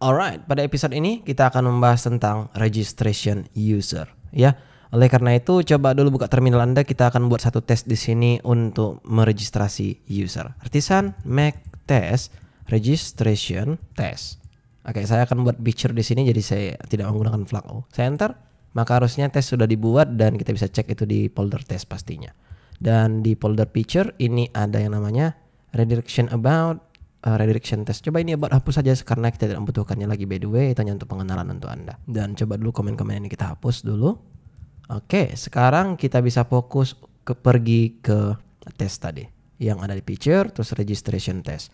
Alright, pada episode ini kita akan membahas tentang registration user, ya. Oleh karena itu, coba dulu buka terminal Anda. Kita akan buat satu tes di sini untuk meregistrasi user. Artisan make test registration test. Oke, saya akan buat picture di sini, jadi saya tidak menggunakan flag O. Saya enter, maka harusnya tes sudah dibuat dan kita bisa cek itu di folder test pastinya. Dan di folder picture ini ada yang namanya redirection about. Redirection test. Coba ini buat hapus saja karena kita tidak membutuhkannya lagi, by the way. Itu hanya untuk pengenalan untuk Anda. Dan coba dulu komen-komen ini kita hapus dulu. Oke, sekarang kita bisa fokus pergi ke tes tadi yang ada di picture, terus registration test.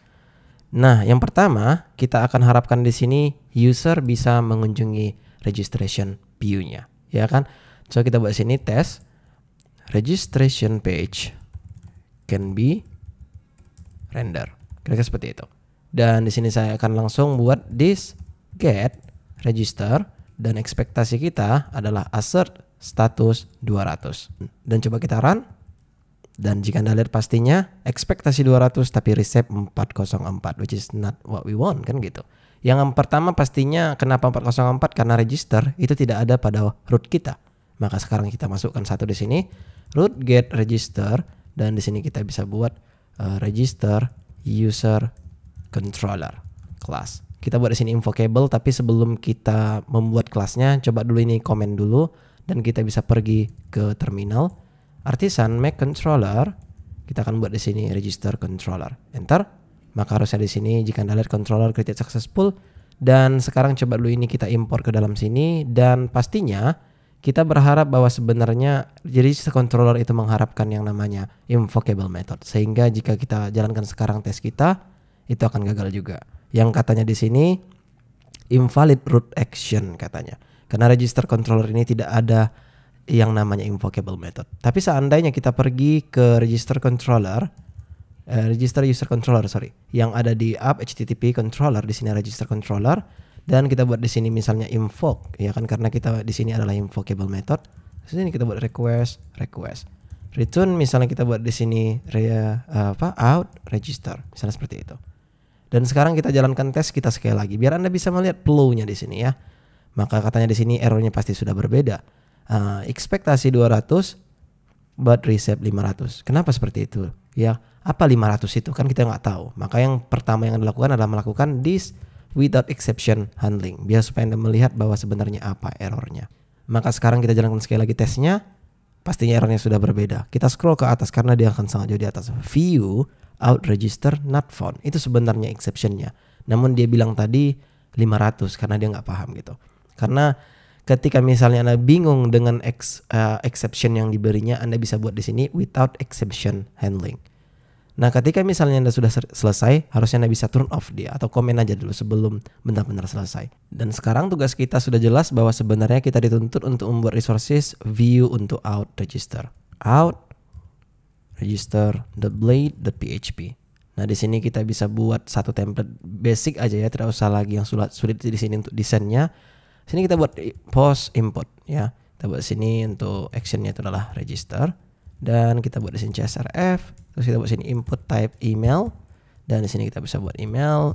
Nah, yang pertama kita akan harapkan di sini user bisa mengunjungi registration view-nya, ya kan? So kita buat sini tes registration page can be render. Kira-kira seperti itu. Dan di sini saya akan langsung buat this get register dan ekspektasi kita adalah assert status 200. Dan coba kita run. Dan jika Anda lihat pastinya ekspektasi 200 tapi receive 404, which is not what we want, kan gitu. Yang pertama pastinya kenapa 404, karena register itu tidak ada pada root kita. Maka sekarang kita masukkan satu di sini, root get register, dan di sini kita bisa buat register user controller class. Kita buat di sini invocable, tapi sebelum kita membuat kelasnya, coba dulu ini komen dulu dan kita bisa pergi ke terminal. Artisan make controller, kita akan buat di sini register controller. Enter. Maka harusnya di sini jika Anda lihat controller created successful, dan sekarang coba dulu ini kita import ke dalam sini, dan pastinya kita berharap bahwa sebenarnya register controller itu mengharapkan yang namanya invocable method, sehingga jika kita jalankan sekarang tes kita itu akan gagal juga. Yang katanya di sini invalid root action katanya, karena register controller ini tidak ada yang namanya invocable method. Tapi seandainya kita pergi ke register controller, register user controller yang ada di app HTTP controller, di sini register controller. Dan kita buat di sini misalnya invoke, ya kan, karena kita di sini adalah invocable method. Di sini kita buat request. Return misalnya kita buat di sini out register, misalnya seperti itu. Dan sekarang kita jalankan tes kita sekali lagi biar Anda bisa melihat flow-nya di sini ya. Maka katanya di sini errornya pasti sudah berbeda. Ekspektasi 200 but receive 500. Kenapa seperti itu? Ya, apa 500 itu? Kan kita nggak tahu. Maka yang pertama yang dilakukan adalah melakukan this without exception handling, biar supaya Anda melihat bahwa sebenarnya apa errornya. Maka sekarang kita jalankan sekali lagi tesnya. Pastinya errornya sudah berbeda. Kita scroll ke atas karena dia akan sangat jauh di atas. View out register not found, itu sebenarnya exceptionnya. Namun dia bilang tadi 500 karena dia nggak paham gitu. Karena ketika misalnya Anda bingung dengan exception yang diberinya, Anda bisa buat di sini without exception handling. Nah, ketika misalnya Anda sudah selesai, harusnya Anda bisa turn off dia atau komen aja dulu sebelum benar-benar selesai. Dan sekarang tugas kita sudah jelas bahwa sebenarnya kita dituntut untuk membuat resources view untuk out register. Out register.blade.php. Nah, di sini kita bisa buat satu template basic aja ya, tidak usah lagi yang sulit di sini untuk desainnya. Sini kita buat post input ya. Kita buat sini untuk actionnya itu adalah register. Dan kita buat di sini csrf, terus kita buat sini input type email, dan di sini kita bisa buat email,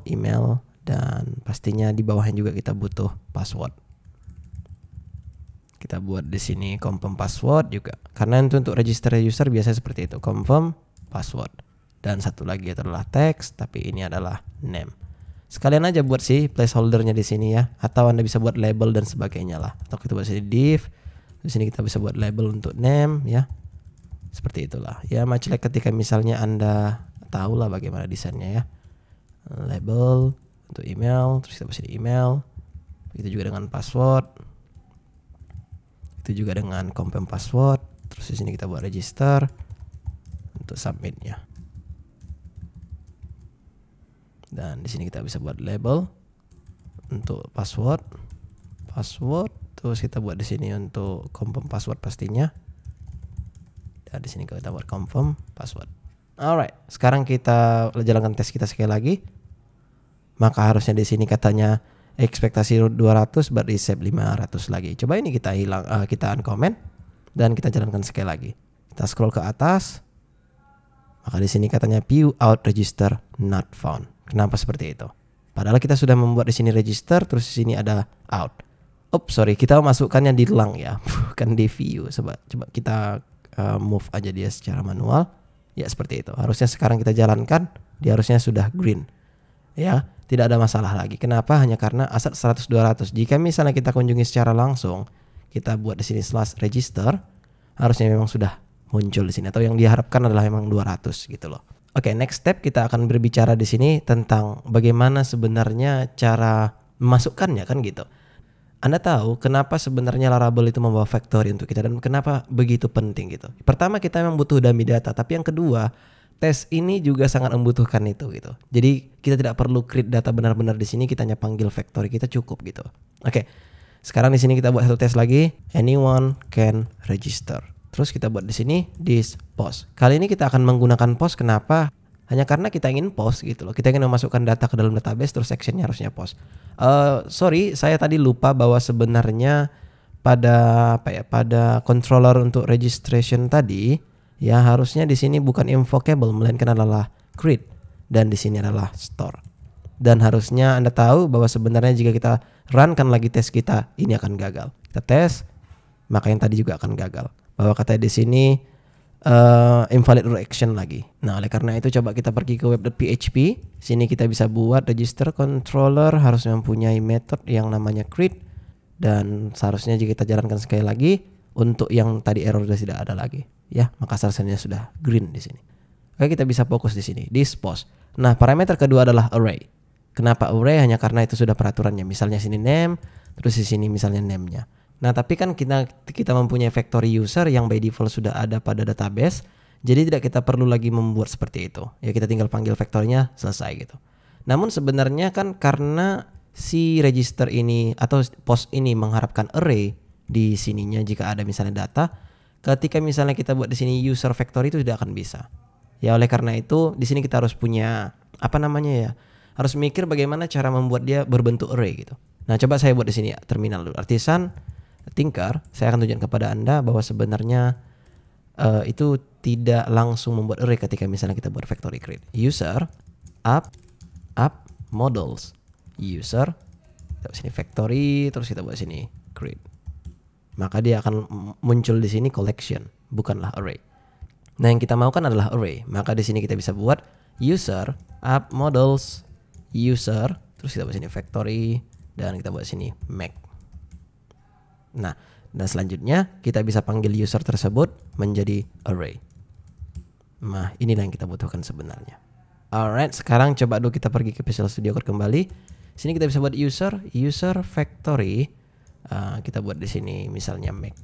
dan pastinya di bawahnya juga kita butuh password. Kita buat di sini confirm password juga, karena itu untuk register user biasanya seperti itu, confirm password. Dan satu lagi adalah text, tapi ini adalah name. Sekalian aja buat sih placeholdernya di sini ya, atau Anda bisa buat label dan sebagainya lah. Atau kita buat sini div, di sini kita bisa buat label untuk name ya. Seperti itulah ya, macam ketika misalnya Anda tahu lah bagaimana desainnya ya. Label untuk email, terus kita kasih email. Begitu juga dengan password. Itu juga dengan confirm password. Terus di sini kita buat register untuk submitnya. Dan di sini kita bisa buat label untuk password. Terus kita buat di sini untuk confirm password pastinya. Dan di sini kita buat confirm password. Alright, sekarang kita jalankan tes kita sekali lagi. Maka harusnya di sini katanya ekspektasi 200 but receive 500 lagi. Coba ini kita uncomment dan kita jalankan sekali lagi. Kita scroll ke atas. Maka di sini katanya view out register not found. Kenapa seperti itu? Padahal kita sudah membuat di sini register, terus di sini ada out. Sorry, kita masukkannya di lang ya, bukan di view. Coba kita move aja dia secara manual. Ya seperti itu. Harusnya sekarang kita jalankan, dia harusnya sudah green. Ya, tidak ada masalah lagi. Kenapa? Hanya karena aset 100-200. Jika misalnya kita kunjungi secara langsung, kita buat di sini /register, harusnya memang sudah muncul di sini, atau yang diharapkan adalah memang 200 gitu loh. Oke, next step kita akan berbicara di sini tentang bagaimana sebenarnya cara memasukkannya kan gitu. Anda tahu kenapa sebenarnya Laravel itu membawa factory untuk kita dan kenapa begitu penting gitu. Pertama, kita memang butuh dummy data, tapi yang kedua, tes ini juga sangat membutuhkan itu gitu. Jadi kita tidak perlu create data benar-benar di sini, kita hanya panggil factory kita cukup gitu. Oke. Sekarang di sini kita buat satu tes lagi, anyone can register. Terus kita buat di sini this post. Kali ini kita akan menggunakan post. Kenapa? Hanya karena kita ingin post gitu loh. Kita ingin memasukkan data ke dalam database, terus actionnya harusnya post. Sorry, saya tadi lupa bahwa sebenarnya pada controller untuk registration tadi, ya harusnya di sini bukan invocable, melainkan adalah create, dan di sini adalah store. Dan harusnya Anda tahu bahwa sebenarnya jika kita runkan lagi tes kita, ini akan gagal. Kita tes, maka yang tadi juga akan gagal. Bahwa katanya di sini invalid root action lagi. Nah, oleh karena itu coba kita pergi ke web.php. Sini kita bisa buat register controller harus mempunyai method yang namanya create, dan seharusnya jika kita jalankan sekali lagi untuk yang tadi error sudah tidak ada lagi. Ya, maka seharusnya sudah green di sini. Oke, kita bisa fokus di sini this post. Nah, parameter kedua adalah array. Kenapa array? Hanya karena itu sudah peraturannya. Misalnya sini name, terus di sini misalnya name-nya. Nah, tapi kan kita mempunyai factory user yang by default sudah ada pada database. Jadi tidak kita perlu lagi membuat seperti itu. Ya, kita tinggal panggil factory-nya, selesai gitu. Namun sebenarnya kan karena si register ini atau post ini mengharapkan array di sininya jika ada misalnya data, ketika misalnya kita buat di sini user factory itu tidak akan bisa. Ya, oleh karena itu di sini kita harus punya harus mikir bagaimana cara membuat dia berbentuk array gitu. Nah, coba saya buat di sini terminal dulu. Artisan Tinker, saya akan tunjukkan kepada Anda bahwa sebenarnya itu tidak langsung membuat array ketika misalnya kita buat factory create. User up models. User, kita buat sini factory, terus kita buat sini create. Maka dia akan muncul di sini collection, bukanlah array. Nah, yang kita mau kan adalah array. Maka di sini kita bisa buat user up models user, terus kita buat sini factory, dan kita buat sini make. Nah, dan selanjutnya kita bisa panggil user tersebut menjadi array. Nah, inilah yang kita butuhkan sebenarnya. Alright, sekarang coba dulu kita pergi ke Visual Studio Code kembali. Sini kita bisa buat user factory. Kita buat di sini misalnya make.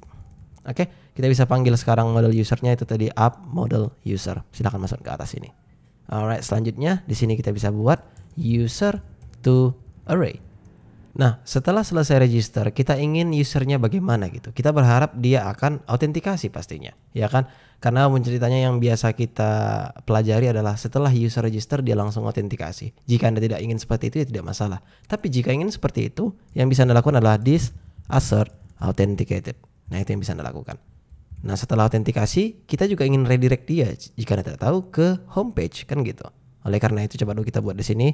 Oke, kita bisa panggil sekarang model usernya itu tadi up model user. Silahkan masuk ke atas sini. Alright, selanjutnya di sini kita bisa buat user to array. Nah, setelah selesai register, kita ingin usernya bagaimana gitu. Kita berharap dia akan autentikasi pastinya, ya kan? Karena ceritanya yang biasa kita pelajari adalah setelah user register dia langsung autentikasi. Jika Anda tidak ingin seperti itu ya tidak masalah. Tapi jika ingin seperti itu, yang bisa Anda lakukan adalah this assert authenticated. Nah, itu yang bisa Anda lakukan. Nah, setelah autentikasi, kita juga ingin redirect dia jika Anda tidak tahu ke homepage kan gitu. Oleh karena itu coba dulu kita buat di sini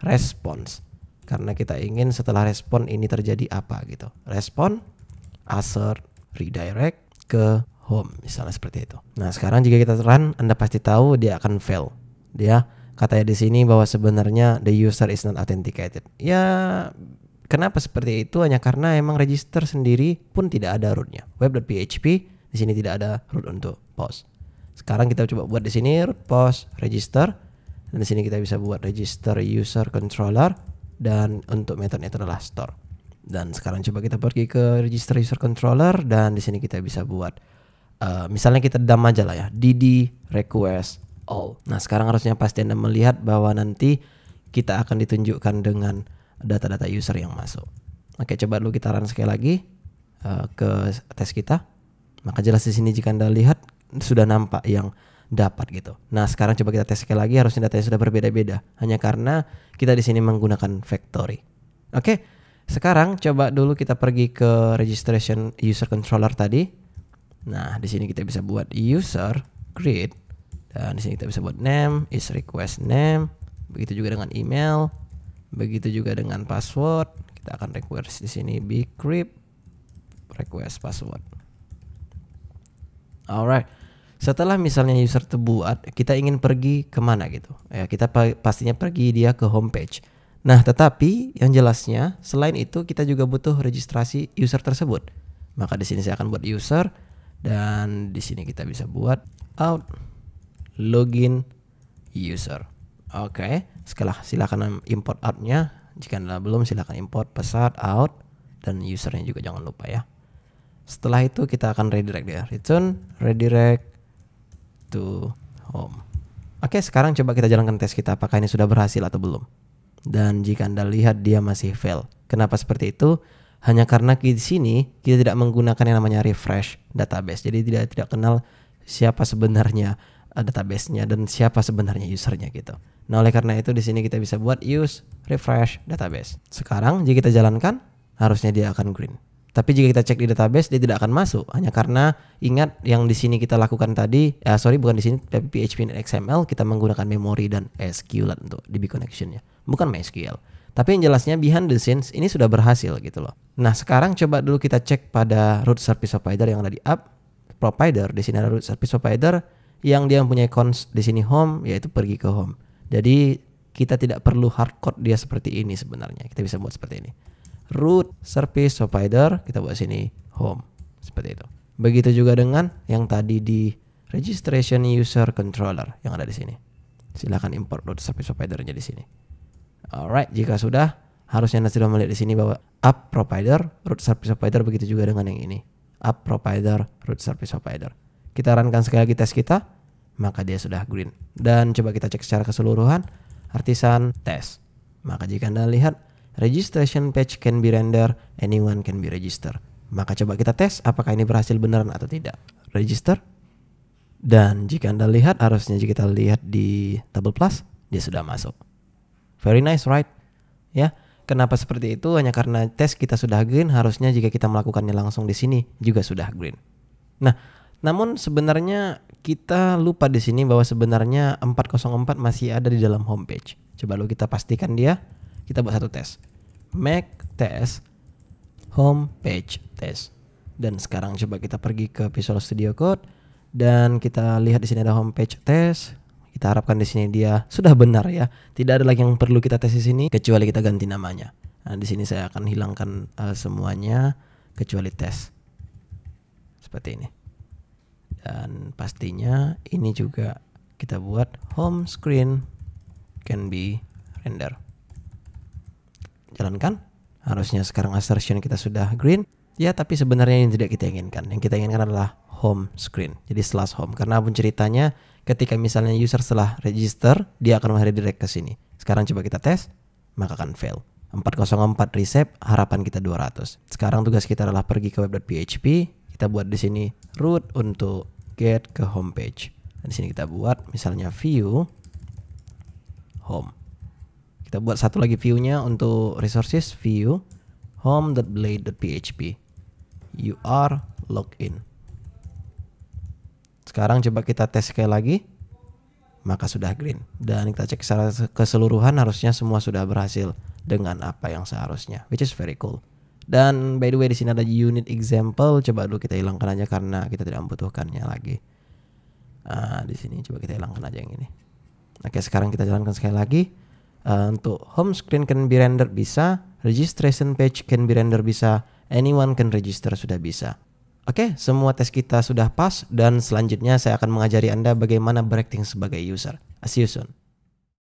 response. Karena kita ingin setelah respon ini terjadi apa gitu. Respon, assert, redirect ke home misalnya seperti itu. Nah, sekarang jika kita run, Anda pasti tahu dia akan fail. Dia katanya di sini bahwa sebenarnya the user is not authenticated. Ya, kenapa seperti itu? Hanya karena emang register sendiri pun tidak ada rootnya. Web.php di sini tidak ada root untuk post. Sekarang kita coba buat di sini root post register. Dan di sini kita bisa buat register user controller. Dan untuk metodenya itu adalah store. Dan sekarang coba kita pergi ke register user controller, dan di sini kita bisa buat misalnya kita dump aja lah ya, dd request all. Nah, sekarang harusnya pasti Anda melihat bahwa nanti kita akan ditunjukkan dengan data-data user yang masuk. Oke, coba dulu kita run sekali lagi ke tes kita. Maka jelas di sini jika Anda lihat sudah nampak yang dapat gitu. Nah, sekarang coba kita tes sekali lagi, harusnya datanya sudah berbeda-beda. Hanya karena kita di sini menggunakan factory. Oke, sekarang coba dulu kita pergi ke registration user controller tadi. Nah, di sini kita bisa buat user create, dan di sini kita bisa buat name is request name. Begitu juga dengan email. Begitu juga dengan password, kita akan request di sini bcrypt request password. Alright. Setelah misalnya user terbuat, kita ingin pergi kemana gitu. Ya, kita pastinya pergi dia ke homepage. Nah, tetapi yang jelasnya selain itu kita juga butuh registrasi user tersebut. Maka di sini saya akan buat user dan di sini kita bisa buat out login user. Oke, silakan import out-nya. Jika Anda belum, silakan import pesan out dan usernya juga jangan lupa ya. Setelah itu kita akan redirect dia. Return redirect to home. Oke, sekarang coba kita jalankan tes kita apakah ini sudah berhasil atau belum. Dan jika Anda lihat dia masih fail. Kenapa seperti itu? Hanya karena di sini kita tidak menggunakan yang namanya refresh database. Jadi tidak kenal siapa sebenarnya database-nya dan siapa sebenarnya usernya gitu. Nah, oleh karena itu di sini kita bisa buat use refresh database. Sekarang jika kita jalankan, harusnya dia akan green. Tapi jika kita cek di database dia tidak akan masuk, hanya karena ingat yang di sini kita lakukan tadi, bukan di sini tapi PHP dan XML kita menggunakan memory dan SQL untuk DB connection-nya, bukan MySQL. Tapi yang jelasnya behind the scenes ini sudah berhasil gitu loh. Nah, sekarang coba dulu kita cek pada root service provider yang ada di app provider. Di sini ada root service provider yang dia mempunyai cons di sini home, yaitu pergi ke home. Jadi kita tidak perlu hardcode dia seperti ini sebenarnya. Kita bisa buat seperti ini. Root service provider kita buat sini home seperti itu. Begitu juga dengan yang tadi di registration user controller yang ada di sini. Silakan import root service providernya di sini. Alright, jika sudah harusnya Anda sudah melihat di sini bahwa app provider root service provider, begitu juga dengan yang ini app provider root service provider. Kita runkan sekali lagi tes kita, maka dia sudah green. Dan coba kita cek secara keseluruhan artisan test. Maka jika Anda lihat registration page can be render, anyone can be register. Maka coba kita tes apakah ini berhasil beneran atau tidak. Register. Dan jika Anda lihat, harusnya jika kita lihat di double plus, dia sudah masuk. Very nice, right? Ya, kenapa seperti itu? Hanya karena tes kita sudah green, harusnya jika kita melakukannya langsung di sini juga sudah green. Nah, namun sebenarnya kita lupa di sini bahwa sebenarnya 404 masih ada di dalam homepage. Coba dulu kita pastikan dia. Kita buat satu tes. Make test homepage test. Dan sekarang coba kita pergi ke Visual Studio Code dan kita lihat di sini ada homepage test. Kita harapkan di sini dia sudah benar ya. Tidak ada lagi yang perlu kita tes di sini kecuali kita ganti namanya. Nah, di sini saya akan hilangkan semuanya kecuali tes. Seperti ini. Dan pastinya ini juga kita buat home screen can be render. Jalankan. Harusnya sekarang assertion kita sudah green. Ya, tapi sebenarnya yang tidak kita inginkan. Yang kita inginkan adalah home screen. Jadi slash home. Karena pun ceritanya ketika misalnya user setelah register, dia akan redirect ke sini. Sekarang coba kita tes, maka akan fail. 404 reset, harapan kita 200. Sekarang tugas kita adalah pergi ke web.php. Kita buat di sini root untuk get ke homepage. Dan di sini kita buat misalnya view home. Kita buat satu lagi view-nya untuk resources, view home.blade.php. You are logged in. Sekarang coba kita tes sekali lagi, maka sudah green. Dan kita cek secara keseluruhan harusnya semua sudah berhasil dengan apa yang seharusnya, which is very cool. Dan by the way di sini ada unit example, coba dulu kita hilangkan aja karena kita tidak membutuhkannya lagi. Di sini coba kita hilangkan aja yang ini. Oke, sekarang kita jalankan sekali lagi. Untuk home screen can be render bisa, registration page can be render bisa, anyone can register sudah bisa. Oke, semua tes kita sudah pas dan selanjutnya saya akan mengajari Anda bagaimana berakting sebagai user. See you soon.